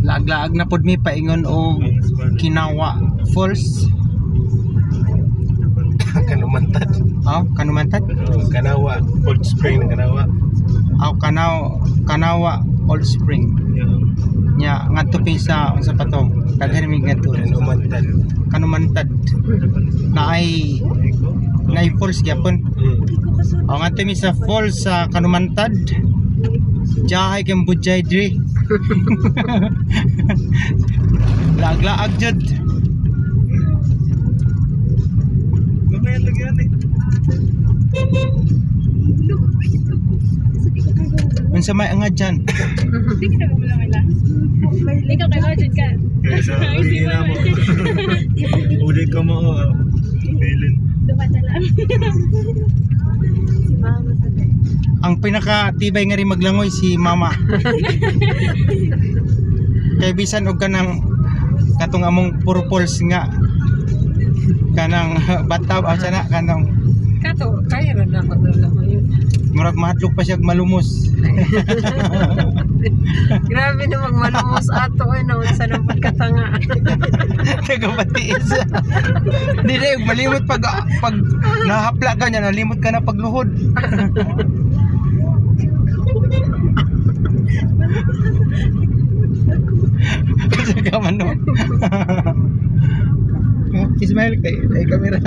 laag-laag na pod mi paingon o Kinawa Falls. Kanumantad. Kanumantad. Kanawa, Cold Spring ng Kanawa. Kanawa Old Spring. Nya ngadto pinsa unsa pa to? Daghan mi ngadto. Kanumantad. Naay falls gyapon. Ngadto mi sa falls sa Kanumantad. Jahay kay bujay diri. Laag-laag jud. Mamaya lagyan eh. Unsa may angad dyan? Hindi ka na wala wala. Ikaw kay budget ka. Kaya sa uli na mo. Uli ka mo. Bilin. Dumata lang. Si mama sa Ang pinaka-tibay nga rin maglangoy si mama. Kay bisan og kanang katong among purples nga kanang bataw sana kanang Kato, kaya rin ako doon yun. murag mahadlok pa siya malumos. Grabe na magmalumos ato ano sa nang pagkatanga. Tagabatiis. Dili malimot pag nahapla ka niya, nalimot ka na pagluhod. Kasi ka man no. Ismail kay kamera.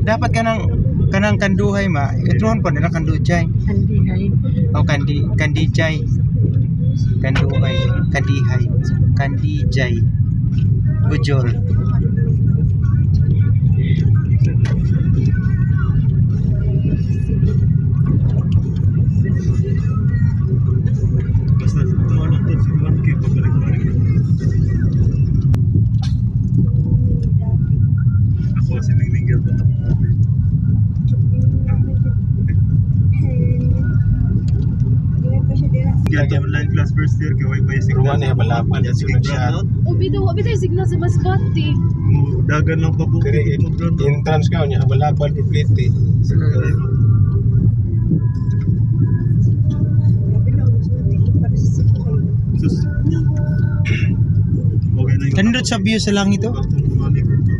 Dapat kanang kanduhay ma itron pa nila kanduhay. Andihay. Kandijay. Kanduhay, kandihay, kandijay. Bujol. Basta tumulong to si Juan kay pabalik-balik. Ako si Ninggil pa. Kaya online class first year kay wifi signal. Ruwan ya balapan ya siya. Bitaw signal sa masbati. Dagan lang pa po. Entrance ka niya balapan iplite. Kanindot sa view sa langit to.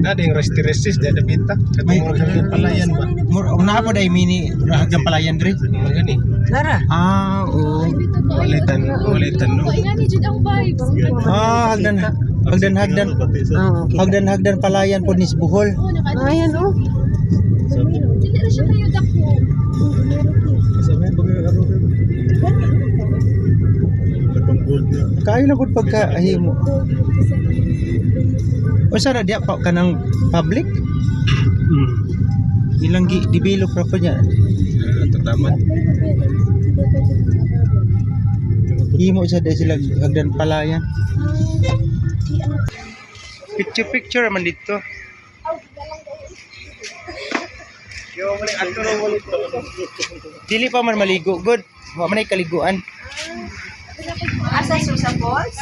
Nada yung resti-restis dia ada bita. May Katong palayan ba? Una po dai mini hagdan palayan diri. Gani. Lara. Oo. Walitan no. Ingani jud ang vibes. Hagdan palayan po ni Bohol. Ayan oh. Dili ra siya kayo dako. Kasama ba ano? Katong gold na. Kayo na pud pagkaahimo. O sara dia pa kanang public? Ilang develop ra pa niya. Tataman. Himo sa dai sila hagdan palayan. Picture man dito. Dili pa man maligo, good. Wa man ay kaliguan. Asa sa balls?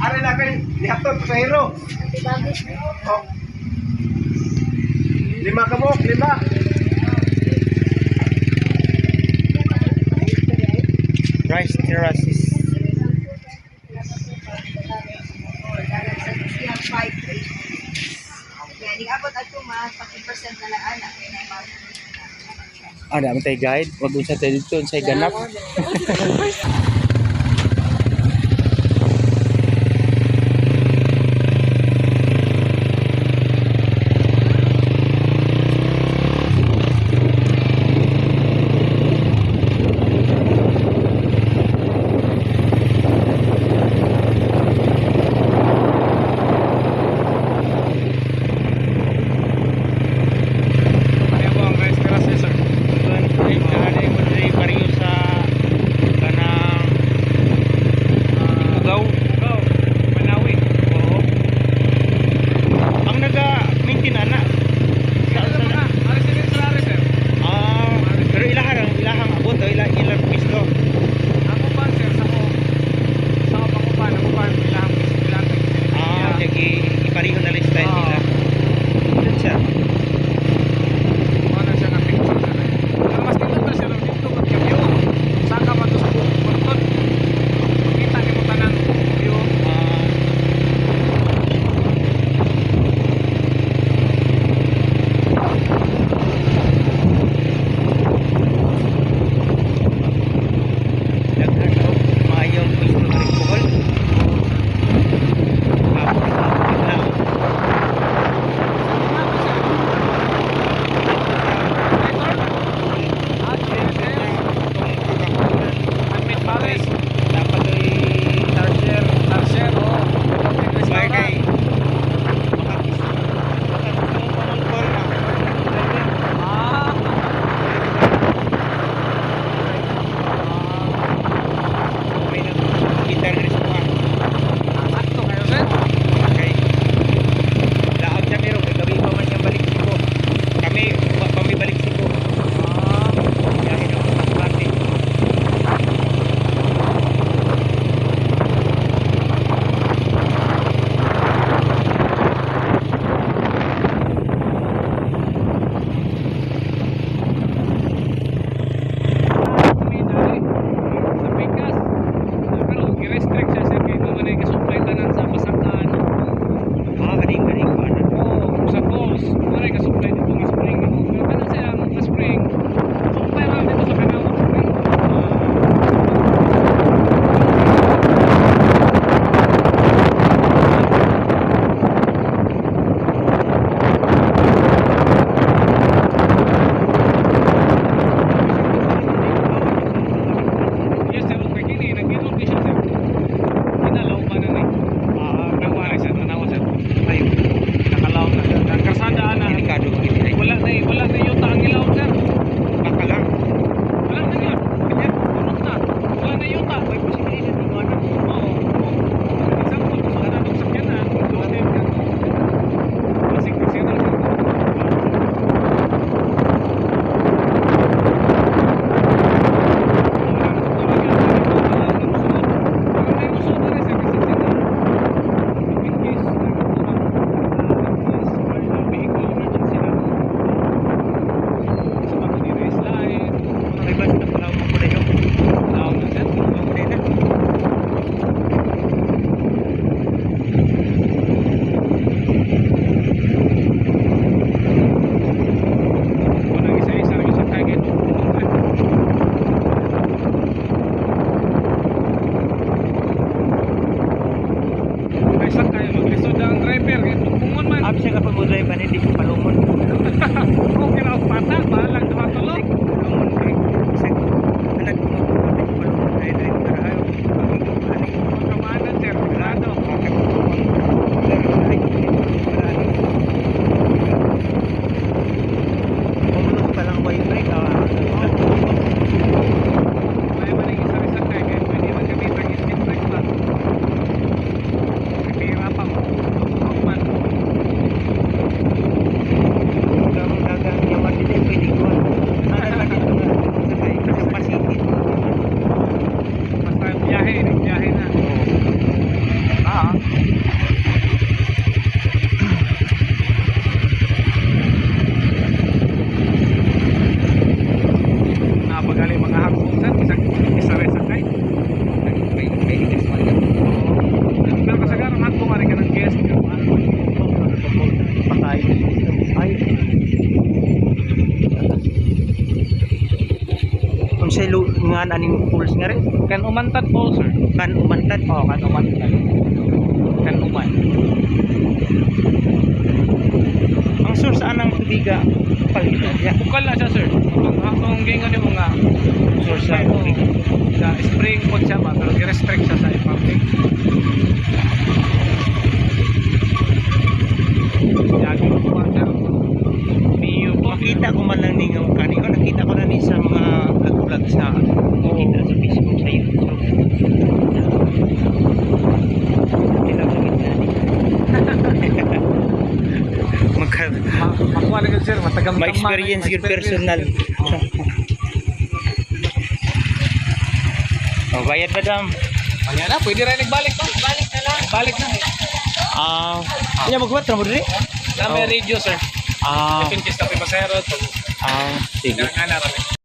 Are na kay lihatot sa hero. Oh. 5 ka mo, 5. Rice terraces. Abot ato ma 40% na lang anak kay na Ada man tay guide, wag unsa tay dito unsay ganap. Kanang nga aning pools nga rin. Kan umantad po, sir. Kan umantad. Oh, kan umantad. Kan uman. Ang source anang tubiga palitan ya. Bukal na siya, sir. Kung gingon mo nga, Source sa tubig. sa spring po siya ba, pero i-restrict siya sa pumping. Yagi ko po, sir. Miyo po. Makita ko man lang ning ang kanino, nakita ko na ni sa mga vlog sa nakita sa Facebook sa YouTube. Makuha na yun, sir. Matagang Ma-experience yun personal. Oh, bayad madam. Ayan na, pwede rin nagbalik pa. Balik na lang. Balik na. Iya magbuhat ra mo diri? Na may radio, sir. Ah, Pinches kape masero. sige. Nga na rin.